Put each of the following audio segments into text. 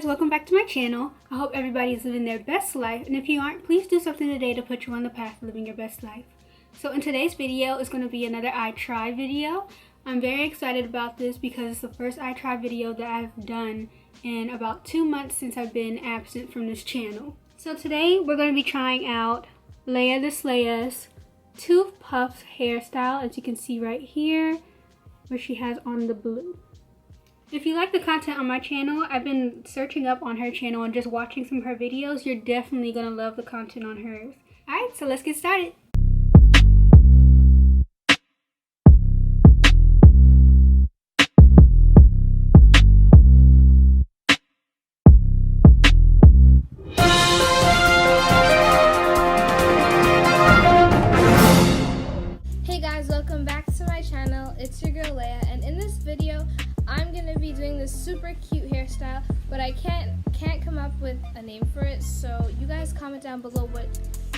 welcome back to my channel. I hope everybody is living their best life, and if you aren't, please do something today to put you on the path of living your best life. So in today's video is going to be another I Try video. I'm very excited about this because it's the first I Try video that I've done in about 2 months since I've been absent from this channel. So today we're going to be trying out Leia the Slayer's Tooth Puffs hairstyle, as you can see right here where she has on the blue. If you like the content on my channel, I've been searching up on her channel and just watching some of her videos. You're definitely going to love the content on hers. Alright, so let's get started. Hey guys, welcome back to my channel. It's your girl Leia, and in this video I'm gonna be doing this super cute hairstyle, but I can't come up with a name for it, so you guys comment down below what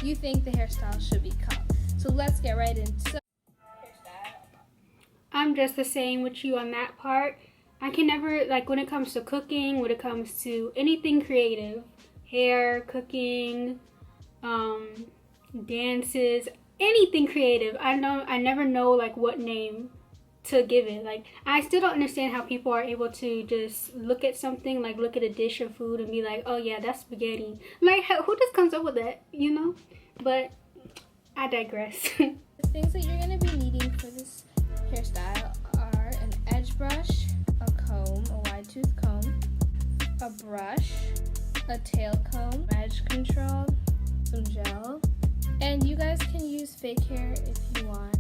you think the hairstyle should be called. So let's get right into hairstyle. I'm just the same with you on that part. I can never, like, when it comes to cooking, when it comes to anything creative, hair, cooking, dances, anything creative, I never know like what name to give it. Like, I still don't understand how people are able to just look at something, like look at a dish of food and be like, oh yeah, that's spaghetti. Like, who just comes up with that, you know? But I digress. The things that you're going to be needing for this hairstyle are an edge brush, a comb, a wide tooth comb, a brush, a tail comb, edge control, some gel, and you guys can use fake hair if you want.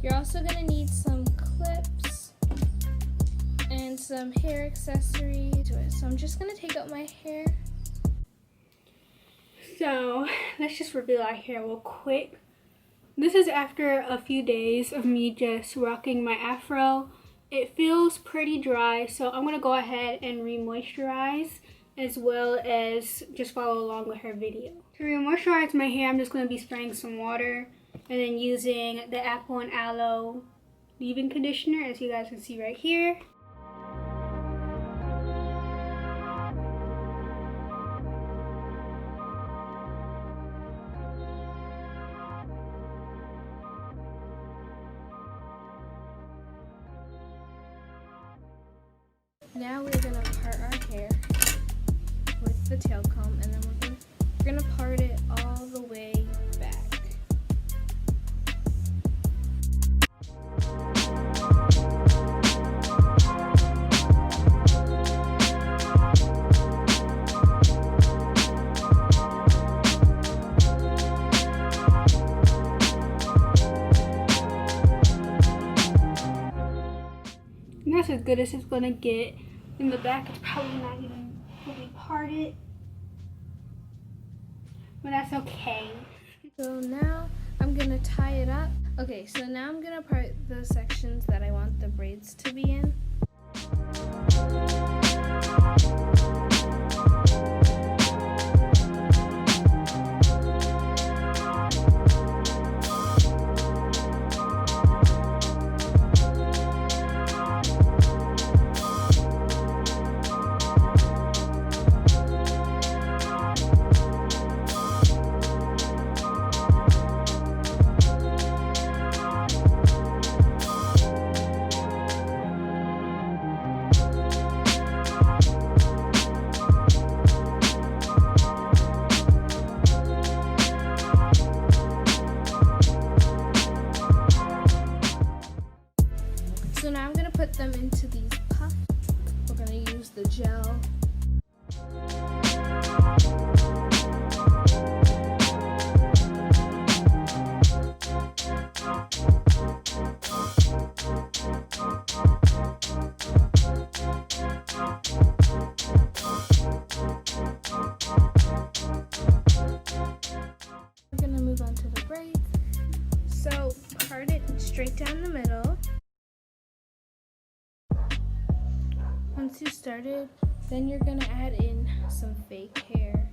You're also going to need some clips and some hair accessories to it. So I'm just going to take out my hair. So let's just reveal our hair real quick. This is after a few days of me just rocking my afro. It feels pretty dry, so I'm going to go ahead and re-moisturize as well as just follow along with her video. To re-moisturize my hair, I'm just going to be spraying some water and then using the Apple and Aloe leave-in conditioner, as you guys can see right here. Now we're going to part our hair with the tail comb, and then we're going to part it all the way back. And that's as good as it's gonna get. In the back, it's probably not even fully parted, but that's okay. So now I'm gonna tie it up. Okay, so now I'm gonna part the sections that I want the braids to be in. So now I'm going to put them into these puffs. We're going to use the gel. We're going to move on to the braids. So part it straight down the middle. Once you started, then you're gonna add in some fake hair.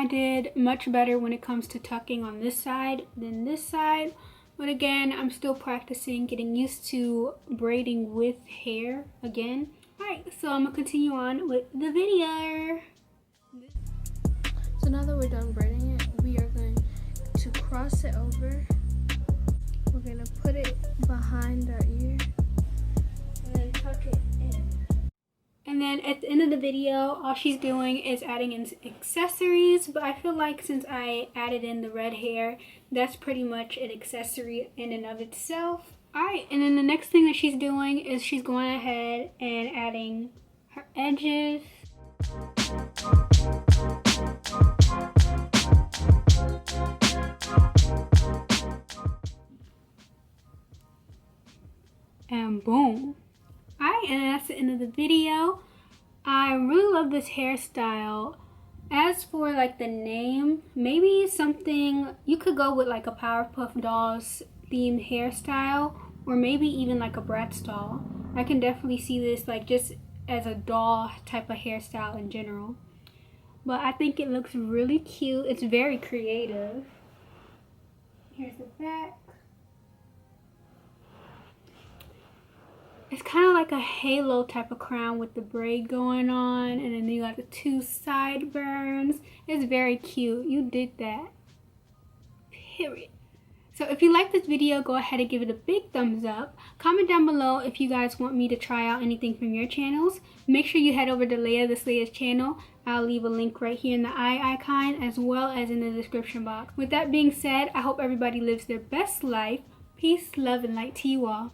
I did much better when it comes to tucking on this side than this side. But again, I'm still practicing, getting used to braiding with hair again. Alright, so I'm gonna continue on with the video. So now that we're done braiding it, we are going to cross it over. We're going to put it behind our ear and then tuck it in. And then at the end of the video, all she's doing is adding in accessories, but I feel like since I added in the red hair, that's pretty much an accessory in and of itself. Alright, and then the next thing that she's doing is she's going ahead and adding her edges. And boom. Alright, and that's the end of the video. I really love this hairstyle. As for like the name, maybe something, you could go with like a Powerpuff Dolls themed hairstyle, or maybe even like a Bratz doll. I can definitely see this like just as a doll type of hairstyle in general. But I think it looks really cute. It's very creative. Here's the back. It's kind of like a halo type of crown with the braid going on, and then you got the two sideburns. It's very cute. You did that. Period. So if you like this video, go ahead and give it a big thumbs up. Comment down below if you guys want me to try out anything from your channels. Make sure you head over to Leah the Slayer's channel. I'll leave a link right here in the eye icon as well as in the description box. With that being said, I hope everybody lives their best life. Peace, love, and light to you all.